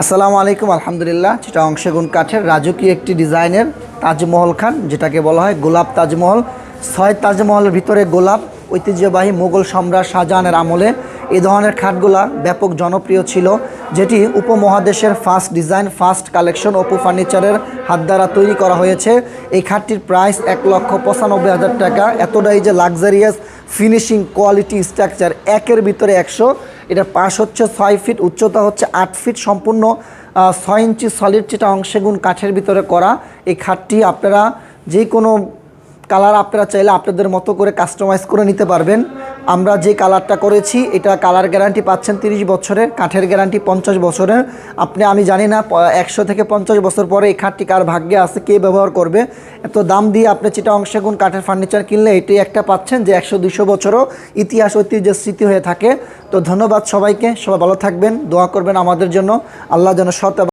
আসসালামু আলাইকুম। আলহামদুলিল্লাহ, চিটাগং সেগুন কাঠের রাজকীয় একটি ডিজাইনের তাজমহল খান, যেটাকে বলা হয় গোলাপ তাজমহল। 6 তাজমহলের ভিতরে গোলাপ ঐতিহ্যবাহী মুঘল সম্রাট শাহজাহানের আমলে এই ধরনের খাটগুলা ব্যাপক জনপ্রিয় ছিল, যেটি উপমহাদেশের first design, first collection Apu ফার্নিচারের হাত দ্বারা তৈরি করা হয়েছে। এই খাটটির প্রাইস 1,95,000 টাকা। এতটাই যে লাক্সারিয়াস ফিনিশিং, কোয়ালিটি, স্ট্রাকচার একের ভিতরে 100। এটার পাশ হচ্ছে 6 ফিট, উচ্চতা হচ্ছে 8 ফিট, সম্পূর্ণ 6 ইঞ্চি সলিড চিটাগং সেগুন কাঠের ভিতরে করা। এই খাটটি আপনারা যে কোনো কালার আপনারা চাইলে আপনাদের মতো করে কাস্টমাইজ করে নিতে পারবেন। আমরা যে কালারটা করেছি এটা কালার গ্যারান্টি পাচ্ছেন 30 বছরের, কাঠের গ্যারান্টি 50 বছরের। আমি জানি না 100 থেকে 50 বছর পরে এই খাটটি কার ভাগ্যে আছে, কে ব্যবহার করবে। এত দাম দিয়ে আপনি চিটাগং সেগুন কাঠের ফার্নিচার কিনলে এটাই একটা পাচ্ছেন যে 100-200 বছরও ইতিহাস ঐতিহ্যের স্মৃতি হয়ে থাকে। তো ধন্যবাদ সবাইকে, সবাই ভালো থাকবেন, দোয়া করবেন আমাদের জন্য। আল্লাহ যেন সৎ